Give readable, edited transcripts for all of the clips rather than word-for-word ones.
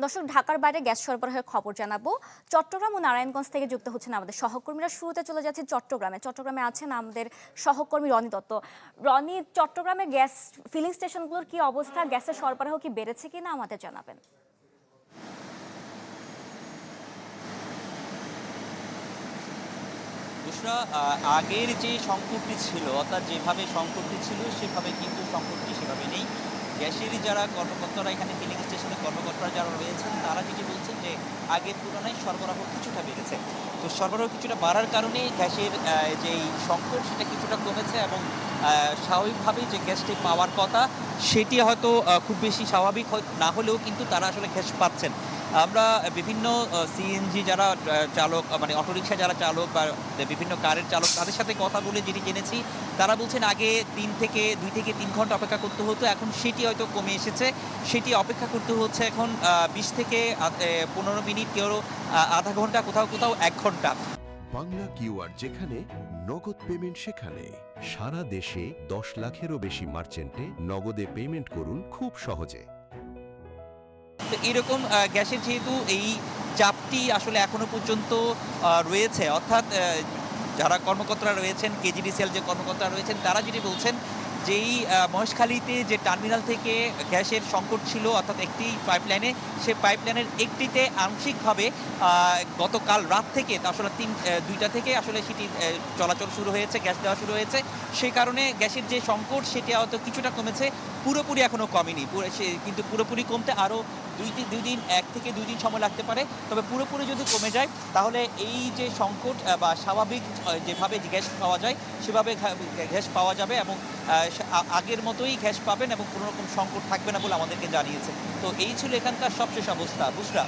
দর্শক, ঢাকার বাইরে গ্যাস সরবরাহের খবর জানাবো। চট্টগ্রাম ও নারায়ণগঞ্জ থেকে যুক্ত হচ্ছেন আমাদের সহকর্মীরা। শুরুতে চলে যাচ্ছে চট্টগ্রামে আছেন আমাদের সহকর্মী রনি দত্ত। রনি, চট্টগ্রামে গ্যাস ফিলিং স্টেশনগুলোর কি অবস্থা? গ্যাসের সরবরাহ কি বেড়েছে কিনা আমাদের জানাবেন। বুশরা, আগের যে সংকটটি ছিল, অর্থাৎ যেভাবে সংকটটি ছিল সেভাবে কিন্তু সংকটটি সেভাবে নেই। গ্যাসেরই যারা কর্মকর্তারা, এখানে ফিলিং স্টেশনের কর্মকর্তারা যারা রয়েছেন, তারা যেটি বলছেন যে আগের তুলনায় সরবরাহ কিছুটা বেড়েছে। তো সরবরাহ কিছুটা বাড়ার কারণে গ্যাসের যেই সংকট সেটা কিছুটা কমেছে এবং স্বাভাবিকভাবেই যে গ্যাসটি পাওয়ার কথা সেটি হয়তো খুব বেশি স্বাভাবিক না হলেও কিন্তু তারা আসলে গ্যাস পাচ্ছেন। আমরা বিভিন্ন সিএনজি যারা চালক, মানে অটোরিকশা যারা চালক বা বিভিন্ন কারের চালক, তাদের সাথে কথা বলে যেটি জেনেছি, তারা বলছেন আগে 2 থেকে 3 ঘন্টা অপেক্ষা করতে হতো, এখন সেটি হয়তো কমে এসেছে। সেটি অপেক্ষা করতে হচ্ছে এখন 20 থেকে 15 মিনিট, কেউ আধা ঘন্টা, কোথাও কোথাও 1 ঘন্টা। বাংলা কিউআর যেখানে নগদ পেমেন্ট সেখানে। সারা দেশে 10 লাখেরও বেশি মার্চেন্টে নগদে পেমেন্ট করুন খুব সহজে। তো এরকম গ্যাসের যেহেতু এই চাপটি আসলে এখনো পর্যন্ত রয়েছে, অর্থাৎ যারা কর্মকর্তারা রয়েছেন, কেজিডিসিএল যে কর্মকর্তারা রয়েছেন, তারা যেটি বলছেন যেই মহেশখালীতে যে টার্মিনাল থেকে গ্যাসের সংকট ছিল, অর্থাৎ একটি পাইপলাইনে, সেই পাইপলাইনের একটিতে আংশিকভাবে গতকাল রাত থেকে, আসলে 2টা থেকে আসলে সেটি চলাচল শুরু হয়েছে, গ্যাস দেওয়া শুরু হয়েছে। সেই কারণে গ্যাসের যে সংকট সেটি হয়তো কিছুটা কমেছে, পুরোপুরি এখনও কমেনি। কিন্তু পুরোপুরি কমতে আরও 1 থেকে 2 দিন সময় লাগতে পারে। তবে পুরোপুরি যদি কমে যায় তাহলে এই যে সংকট বা স্বাভাবিক যেভাবে গ্যাস পাওয়া যায় সেভাবে গ্যাস পাওয়া যাবে এবং আগের মতোই গ্যাস পাবেন এবং কোনো রকম সংকট থাকবে না বলে আমাদেরকে জানিয়েছে। তো এই ছিল এখানকার সবশেষ অবস্থা। বুশরা।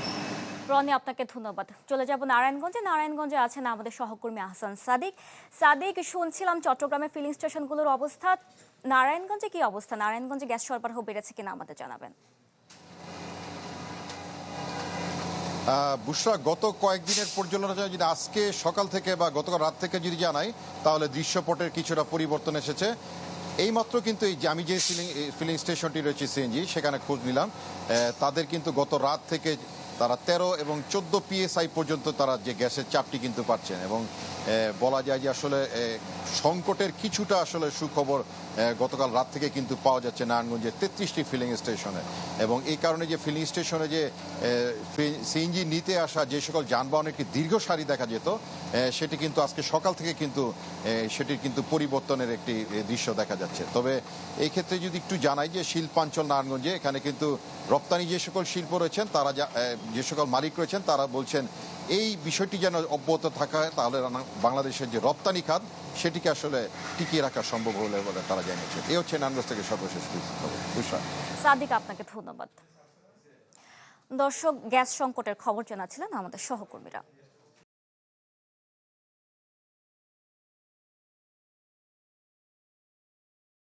রনি, আপনাকে ধন্যবাদ। চলে যাব নারায়ণগঞ্জে আছেন আমাদের সহকর্মী আহসান সাদিক, শুনছিলাম চট্টগ্রামের ফিলিং স্টেশনগুলোর অবস্থা। নারায়ণগঞ্জে কি অবস্থা? নারায়ণগঞ্জে গ্যাস সরবরাহ বেড়েছে কিনা আমাদের জানাবেন। বুশরা, গত কয়েকদিনের পর্যালোচনা যদি আজকে সকাল থেকে বা গতকাল রাত থেকে যদি জানাই, তাহলে দৃশ্যপটের কিছুটা পরিবর্তন এসেছে। এইমাত্র কিন্তু আমি যে ফিলিং স্টেশনটি রয়েছে সিএনজি, সেখানে খোঁজ নিলাম। তাদের কিন্তু গত রাত থেকে তারা 13 এবং 14 PSI পর্যন্ত তারা যে গ্যাসের চাপটি কিন্তু পাচ্ছেন এবং বলা যায় যে আসলে সংকটের কিছুটা আসলে সুখবর গতকাল রাত থেকে কিন্তু পাওয়া যাচ্ছে নারায়ণগঞ্জের 33টি ফিলিং স্টেশনে। এবং এই কারণে যে ফিলিং স্টেশনে যে সিএনজি নিতে আসা যে সকল যানবাহনের একটি দীর্ঘ সারি দেখা যেত, সেটি কিন্তু আজকে সকাল থেকে কিন্তু সেটির কিন্তু পরিবর্তনের একটি দৃশ্য দেখা যাচ্ছে। তবে এই ক্ষেত্রে যদি একটু জানাই যে শিল্পাঞ্চল নারায়ণগঞ্জে, এখানে কিন্তু রপ্তানি যে সকল শিল্প রয়েছেন, তারা যে সকল মালিক রয়েছেন, তারা বলছেন এই বিষয়টি যেন অব্যাহত থাকা, তাহলে বাংলাদেশের যে রপ্তানি খাত সেটিকে আসলে টিকিয়ে রাখা সম্ভব হলে বলে তারা জানিয়েছেন। এই হচ্ছে নারায়ণগঞ্জ থেকে সর্বশেষ খবর। সাদিক, আপনাকে ধন্যবাদ। দর্শক, গ্যাস সংকটের খবর জানাচ্ছিলেন আমাদের সহকর্মীরা।